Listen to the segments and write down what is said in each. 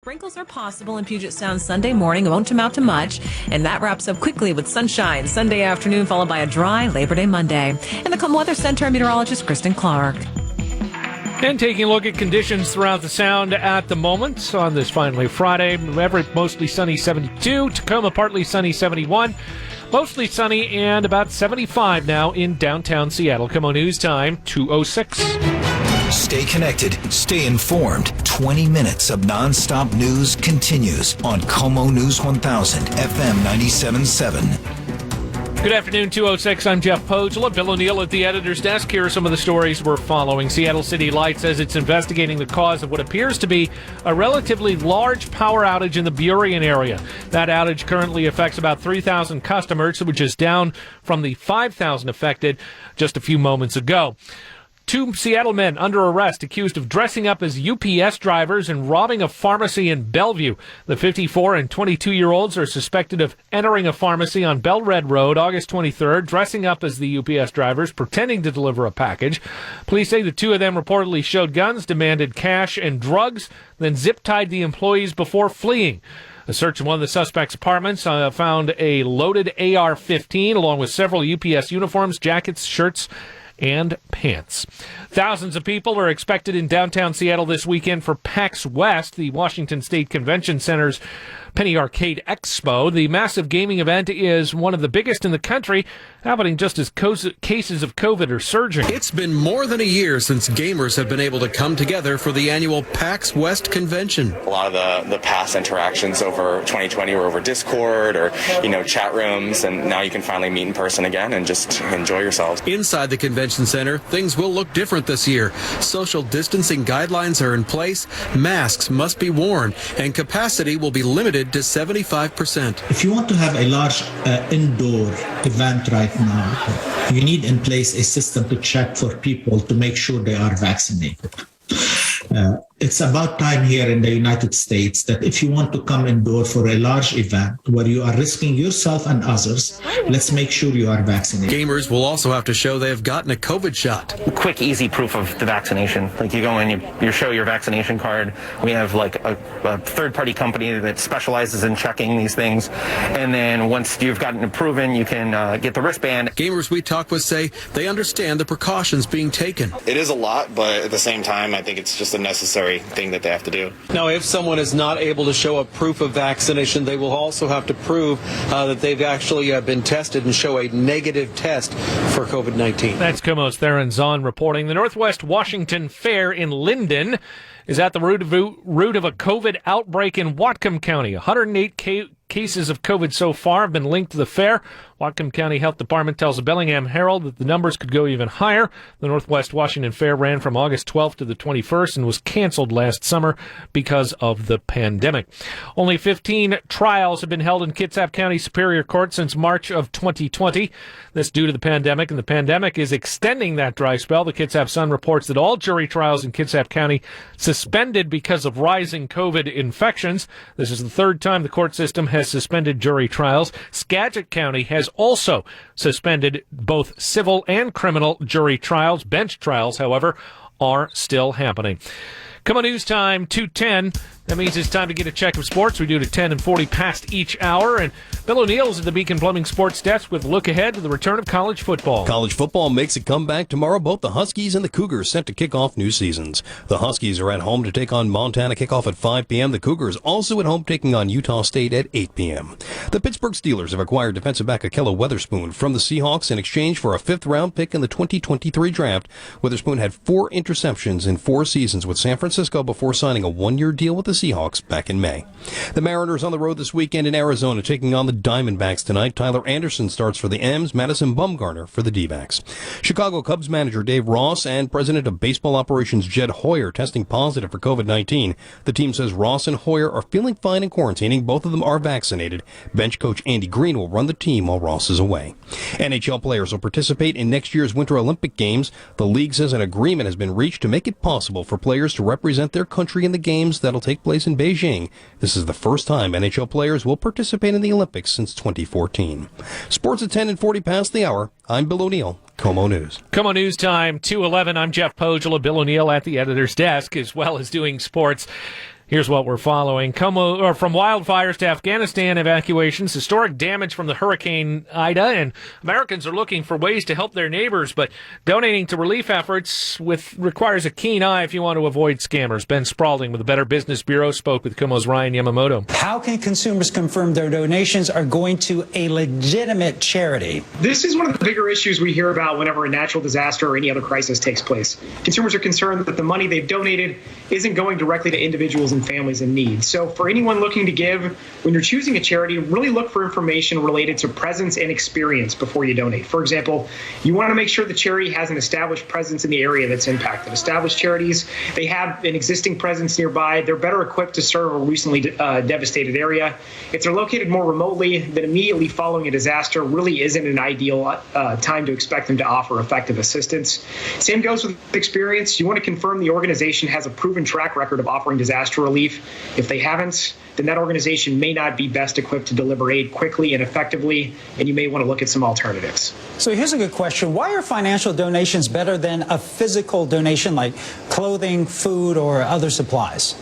Sprinkles are possible in Puget Sound Sunday morning. It won't amount to much, and that wraps up quickly with sunshine Sunday afternoon, followed by a dry Labor Day Monday. In the Com Weather Center, meteorologist Kristen Clark. And taking a look at conditions throughout the Sound at the moment on this finally Friday. Everett, mostly sunny 72. Tacoma, partly sunny 71. Mostly sunny and about 75 now in downtown Seattle. KOMO News Time, 2:06. Stay connected, stay informed. 20 minutes of nonstop news continues on KOMO News 1000, FM 97.7. Good afternoon, 2:06. I'm Jeff Pogela. Bill O'Neill at the editor's desk. Here are some of the stories we're following. Seattle City Light says it's investigating the cause of what appears to be a relatively large power outage in the Burien area. That outage currently affects about 3,000 customers, which is down from the 5,000 affected just a few moments ago. 2 Seattle men under arrest accused of dressing up as UPS drivers and robbing a pharmacy in Bellevue. The 54 and 22-year-olds are suspected of entering a pharmacy on Bell Red Road August 23rd, dressing up as the UPS drivers, pretending to deliver a package. Police say the 2 of them reportedly showed guns, demanded cash and drugs, then zip-tied the employees before fleeing. A search in one of the suspects' apartments found a loaded AR-15 along with several UPS uniforms, jackets, shirts, and pants. Thousands of people are expected in downtown Seattle this weekend for PAX West, the Washington State Convention Center's Penny Arcade Expo. The massive gaming event is one of the biggest in the country, happening just as cases of COVID are surging. It's been more than a year since gamers have been able to come together for the annual PAX West convention. A lot of the past interactions over 2020 were over Discord or, chat rooms, and now you can finally meet in person again and just enjoy yourselves. Inside the convention center, things will look different this year. Social distancing guidelines are in place, masks must be worn, and capacity will be limited to 75%. If you want to have a large indoor event right now, you need in place a system to check for people to make sure they are vaccinated. It's about time here in the United States that if you want to come indoor for a large event where you are risking yourself and others, let's make sure you are vaccinated. Gamers will also have to show they have gotten a COVID shot. Quick, easy proof of the vaccination. Like you go in, you show your vaccination card. We have like a third-party company that specializes in checking these things. And then once you've gotten it proven, you can get the wristband. Gamers we talk with say they understand the precautions being taken. It is a lot, but at the same time, I think it's just a necessary thing that they have to do. Now, if someone is not able to show a proof of vaccination, they will also have to prove that they've actually been tested and show a negative test for COVID-19. That's KOMO's Theron Zahn reporting. The Northwest Washington Fair in Linden is at the root of a COVID outbreak in Whatcom County. 108 cases of COVID so far have been linked to the fair. Whatcom County Health Department tells the Bellingham Herald that the numbers could go even higher. The Northwest Washington Fair ran from August 12th to the 21st and was canceled last summer because of the pandemic. Only 15 trials have been held in Kitsap County Superior Court since March of 2020. This due to the pandemic, and the pandemic is extending that dry spell. The Kitsap Sun reports that all jury trials in Kitsap County suspended because of rising COVID infections. This is the third time the court system has suspended jury trials. Skagit County has also suspended both civil and criminal jury trials. Bench trials, however, are still happening. KOMO News Time, 2:10. That means it's time to get a check of sports. We do it at 10 and 40 past each hour. And Bill O'Neill's at the Beacon Plumbing Sports Desk with a look ahead to the return of college football. College football makes a comeback tomorrow. Both the Huskies and the Cougars set to kick off new seasons. The Huskies are at home to take on Montana, kickoff at 5 p.m. The Cougars also at home taking on Utah State at 8 p.m. The Pittsburgh Steelers have acquired defensive back Ahkello Weatherspoon from the Seahawks in exchange for a fifth-round pick in the 2023 draft. Weatherspoon had 4 interceptions in 4 seasons with San Francisco before signing a 1-year deal with the Seahawks back in May. The Mariners on the road this weekend in Arizona taking on the Diamondbacks tonight. Tyler Anderson starts for the M's, Madison Bumgarner for the D-backs. Chicago Cubs manager Dave Ross and president of baseball operations Jed Hoyer testing positive for COVID-19. The team says Ross and Hoyer are feeling fine in quarantining. Both of them are vaccinated. Bench coach Andy Green will run the team while Ross is away. NHL players will participate in next year's Winter Olympic Games. The league says an agreement has been reached to make it possible for players to represent their country in the games that'll take place in Beijing. This is the first time NHL players will participate in the Olympics since 2014. Sports at 10 and 40 past the hour. I'm Bill O'Neill. KOMO News. KOMO News Time, 2:11. I'm Jeff Pogela. Bill O'Neill at the editor's desk, as well as doing sports. Here's what we're following. From wildfires to Afghanistan evacuations, historic damage from the Hurricane Ida, and Americans are looking for ways to help their neighbors, but donating to relief efforts requires a keen eye if you want to avoid scammers. Ben Spalding with the Better Business Bureau spoke with KOMO's Ryan Yamamoto. How can consumers confirm their donations are going to a legitimate charity? This is one of the bigger issues we hear about whenever a natural disaster or any other crisis takes place. Consumers are concerned that the money they've donated isn't going directly to individuals and families in need. So for anyone looking to give, when you're choosing a charity, really look for information related to presence and experience before you donate. For example, you want to make sure the charity has an established presence in the area that's impacted. Established charities, they have an existing presence nearby. They're better equipped to serve a recently devastated area. If they're located more remotely, then immediately following a disaster really isn't an ideal time to expect them to offer effective assistance. Same goes with experience. You want to confirm the organization has a proven track record of offering disaster relief. If they haven't, then that organization may not be best equipped to deliver aid quickly and effectively, and you may want to look at some alternatives. So here's a good question. Why are financial donations better than a physical donation like clothing, food, or other supplies?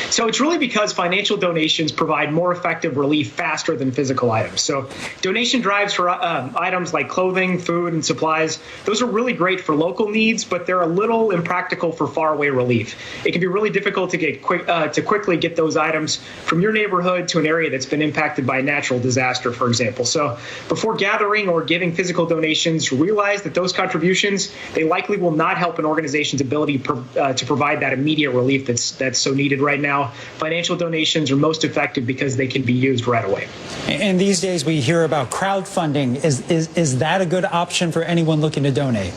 So it's really because financial donations provide more effective relief faster than physical items. So donation drives for items like clothing, food, and supplies, those are really great for local needs, but they're a little impractical for faraway relief. It can be really difficult to get quickly get those items from your neighborhood to an area that's been impacted by a natural disaster, for example. So before gathering or giving physical donations, realize that those contributions, they likely will not help an organization's ability to provide that immediate relief that's so needed right now. Financial donations are most effective because they can be used right away. And these days we hear about crowdfunding. Is that a good option for anyone looking to donate?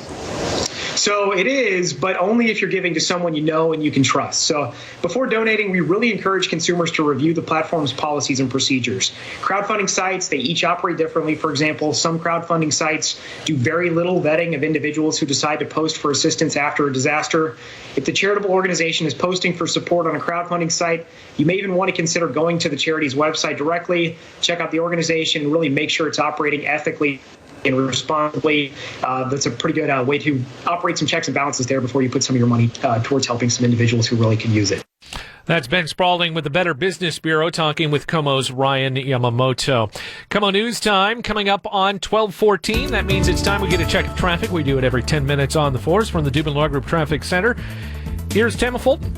So it is, but only if you're giving to someone you know and you can trust. So before donating, we really encourage consumers to review the platform's policies and procedures. Crowdfunding sites, they each operate differently. For example, some crowdfunding sites do very little vetting of individuals who decide to post for assistance after a disaster. If the charitable organization is posting for support on a crowdfunding site, you may even want to consider going to the charity's website directly, check out the organization, and really make sure it's operating ethically and responsibly. That's a pretty good way to operate some checks and balances there before you put some of your money towards helping some individuals who really can use it. That's Ben Spalding with the Better Business Bureau talking with KOMO's Ryan Yamamoto. KOMO News Time coming up on 12:14. That means it's time we get a check of traffic. We do it every 10 minutes on the force from the Dubin Law Group Traffic Center. Here's Tamma Fulton.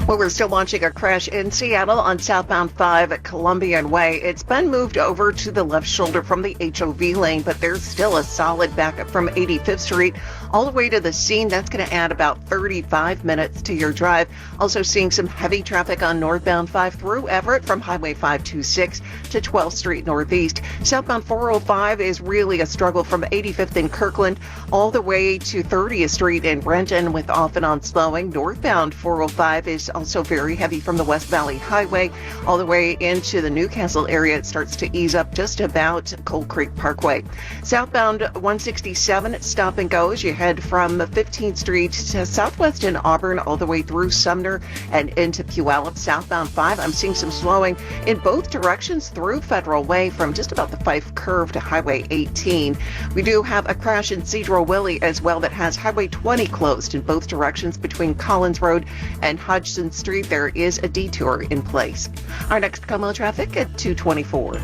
Well, we're still watching a crash in Seattle on southbound 5 at Columbian Way. It's been moved over to the left shoulder from the HOV lane, but there's still a solid backup from 85th Street all the way to the scene. That's going to add about 35 minutes to your drive. Also seeing some heavy traffic on northbound 5 through Everett from Highway 526 to 12th Street Northeast. Southbound 405 is really a struggle from 85th in Kirkland all the way to 30th Street in Renton with off and on slowing. Northbound 405 is also very heavy from the West Valley Highway all the way into the Newcastle area. It starts to ease up just about Cold Creek Parkway. Southbound 167 stop and go as you head from 15th Street to Southwest in Auburn all the way through Sumner and into Puyallup. Southbound 5, I'm seeing some slowing in both directions through Federal Way from just about the Fife curve to Highway 18. We do have a crash in Cedro Willie as well that has Highway 20 closed in both directions between Collins Road and Hodgson Street. There is a detour in place. Our next KOMO traffic at 2:24.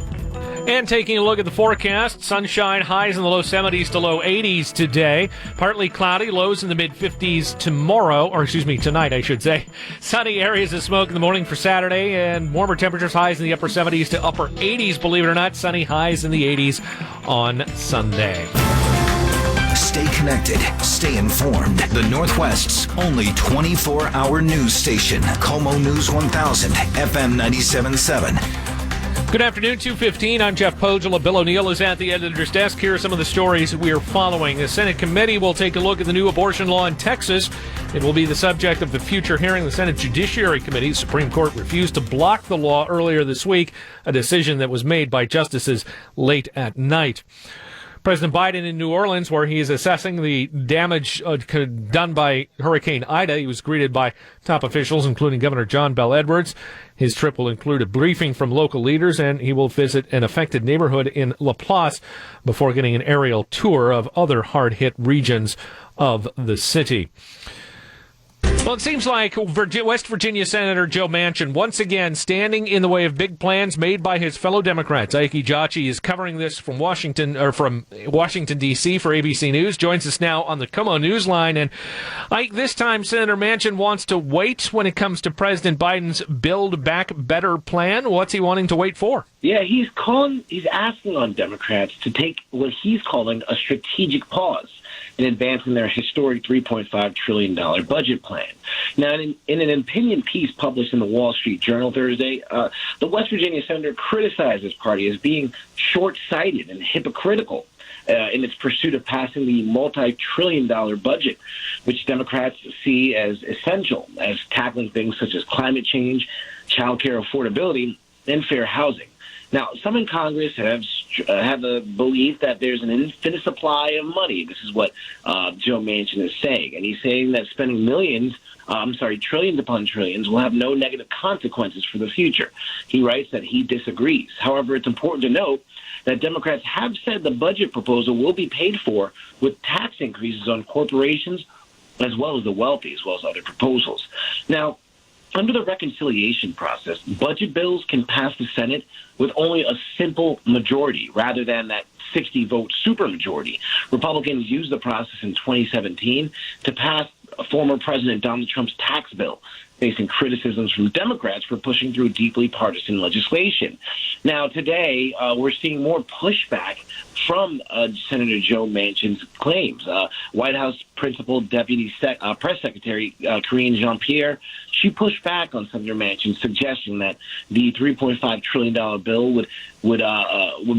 And taking a look at the forecast, sunshine, highs in the low 70s to low 80s today. Partly cloudy, lows in the mid-50s tonight, I should say. Sunny areas of smoke in the morning for Saturday, and warmer temperatures, highs in the upper 70s to upper 80s, believe it or not. Sunny highs in the 80s on Sunday. Stay connected. Stay informed. The Northwest's only 24-hour news station. KOMO News 1000, FM 97.7. Good afternoon, 2:15. I'm Jeff Pogela. Bill O'Neill is at the editor's desk. Here are some of the stories we are following. The Senate committee will take a look at the new abortion law in Texas. It will be the subject of the future hearing. The Senate Judiciary Committee, Supreme Court, refused to block the law earlier this week, a decision that was made by justices late at night. President Biden in New Orleans, where he is assessing the damage done by Hurricane Ida. He was greeted by top officials, including Governor John Bel Edwards. His trip will include a briefing from local leaders, and he will visit an affected neighborhood in LaPlace before getting an aerial tour of other hard-hit regions of the city. Well, it seems like West Virginia Senator Joe Manchin once again standing in the way of big plans made by his fellow Democrats. Ike Ejiochi is covering this from Washington D.C. for ABC News. Joins us now on the KOMO Newsline. And Ike, this time Senator Manchin wants to wait when it comes to President Biden's Build Back Better plan. What's he wanting to wait for? Yeah, he's asking on Democrats to take what he's calling a strategic pause in advancing their historic $3.5 trillion budget plan. Now, in an opinion piece published in the Wall Street Journal Thursday, the West Virginia senator criticized his party as being short-sighted and hypocritical in its pursuit of passing the multi-trillion-dollar budget, which Democrats see as essential as tackling things such as climate change, child care affordability, and fair housing. Now, some in Congress have a belief that there's an infinite supply of money. This is what Joe Manchin is saying. And he's saying that spending trillions upon trillions will have no negative consequences for the future. He writes that he disagrees. However, it's important to note that Democrats have said the budget proposal will be paid for with tax increases on corporations as well as the wealthy, as well as other proposals. Now, under the reconciliation process, budget bills can pass the Senate with only a simple majority rather than that 60-vote supermajority. Republicans used the process in 2017 to pass former President Donald Trump's tax bill, facing criticisms from Democrats for pushing through deeply partisan legislation. Now, today, we're seeing more pushback from Senator Joe Manchin's claims. White House Principal Deputy Press Secretary Karine Jean-Pierre, she pushed back on Senator Manchin's suggestion that the $3.5 trillion bill would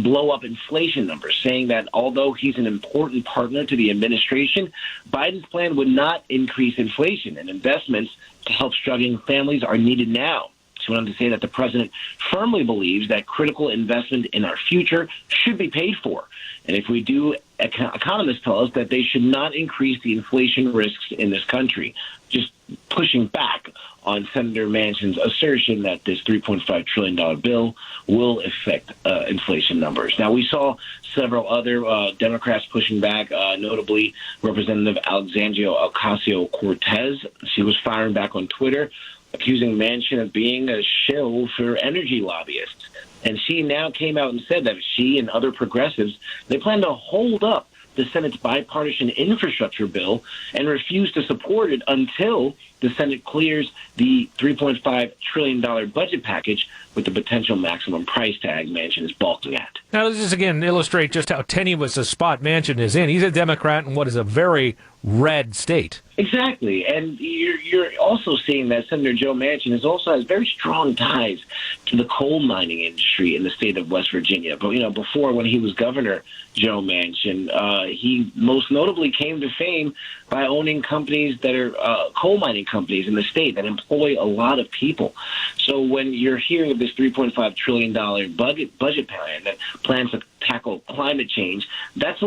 blow up inflation numbers, saying that although he's an important partner to the administration, Biden's plan would not increase inflation, and investments to help struggling families are needed now. She went on to say that the president firmly believes that critical investment in our future should be paid for. And if we do, economists tell us that they should not increase the inflation risks in this country, just pushing back on Senator Manchin's assertion that this $3.5 trillion bill will affect inflation numbers. Now, we saw several other Democrats pushing back, notably Representative Alexandria Ocasio-Cortez. She was firing back on Twitter, accusing Manchin of being a shill for energy lobbyists. And she now came out and said that she and other progressives, they plan to hold up the Senate's bipartisan infrastructure bill and refuse to support it until the Senate clears the $3.5 trillion budget package with the potential maximum price tag Manchin is balking at. Now, this is, again, illustrate just how tenuous a spot Manchin is in. He's a Democrat in what is a very red state. Exactly. And you're also seeing that Senator Joe Manchin has very strong ties to the coal mining industry in the state of West Virginia. But, before, when he was governor, Joe Manchin, he most notably came to fame by owning companies that are coal mining companies in the state that employ a lot of people. So when you're hearing of this $3.5 trillion budget plan that plans to tackle climate change, that's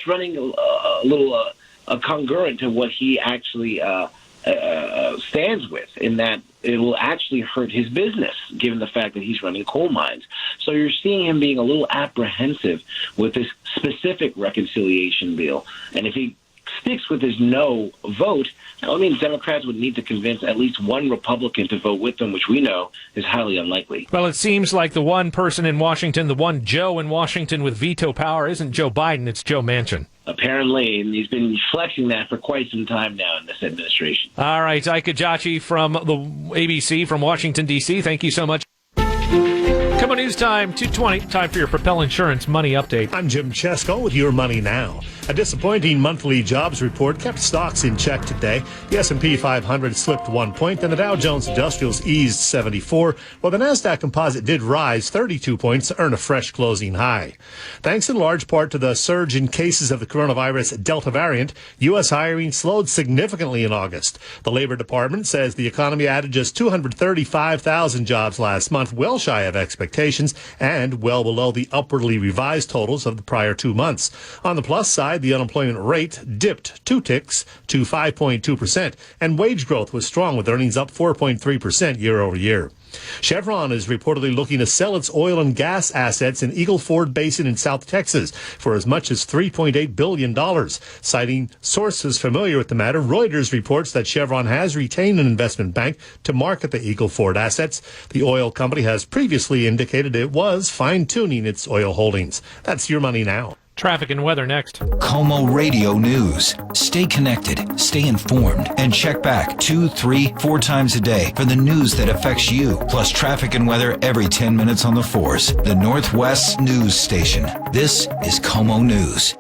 running a little congruent to what he actually stands with, in that it will actually hurt his business, given the fact that he's running coal mines. So you're seeing him being a little apprehensive with this specific reconciliation bill. And if he sticks with his no vote, that means Democrats would need to convince at least one Republican to vote with them, which we know is highly unlikely. Well, it seems like the one person in Washington, the one Joe in Washington with veto power, isn't Joe Biden, it's Joe Manchin. Apparently, and he's been flexing that for quite some time now in this administration. All right, Ike Ejiochi from the ABC from Washington, D.C., thank you so much. Come on, news time, 2:20. Time for your Propel Insurance Money Update. I'm Jim Chesko with Your Money Now. A disappointing monthly jobs report kept stocks in check today. The S&P 500 slipped 1 point, and the Dow Jones Industrials eased 74, while the NASDAQ Composite did rise 32 points to earn a fresh closing high. Thanks in large part to the surge in cases of the coronavirus Delta variant, U.S. hiring slowed significantly in August. The Labor Department says the economy added just 235,000 jobs last month, well shy of expectations and well below the upwardly revised totals of the prior 2 months. On the plus side, the unemployment rate dipped 2 ticks to 5.2%, and wage growth was strong with earnings up 4.3% year over year. Chevron is reportedly looking to sell its oil and gas assets in Eagle Ford Basin in South Texas for as much as $3.8 billion. Citing sources familiar with the matter, Reuters reports that Chevron has retained an investment bank to market the Eagle Ford assets. The oil company has previously indicated it was fine-tuning its oil holdings. That's Your Money Now. Traffic and weather next. Como Radio News. Stay connected, stay informed, and check back 2, 3, 4 times a day for the news that affects you. Plus traffic and weather every 10 minutes on the 4s. The Northwest News Station. This is Como News.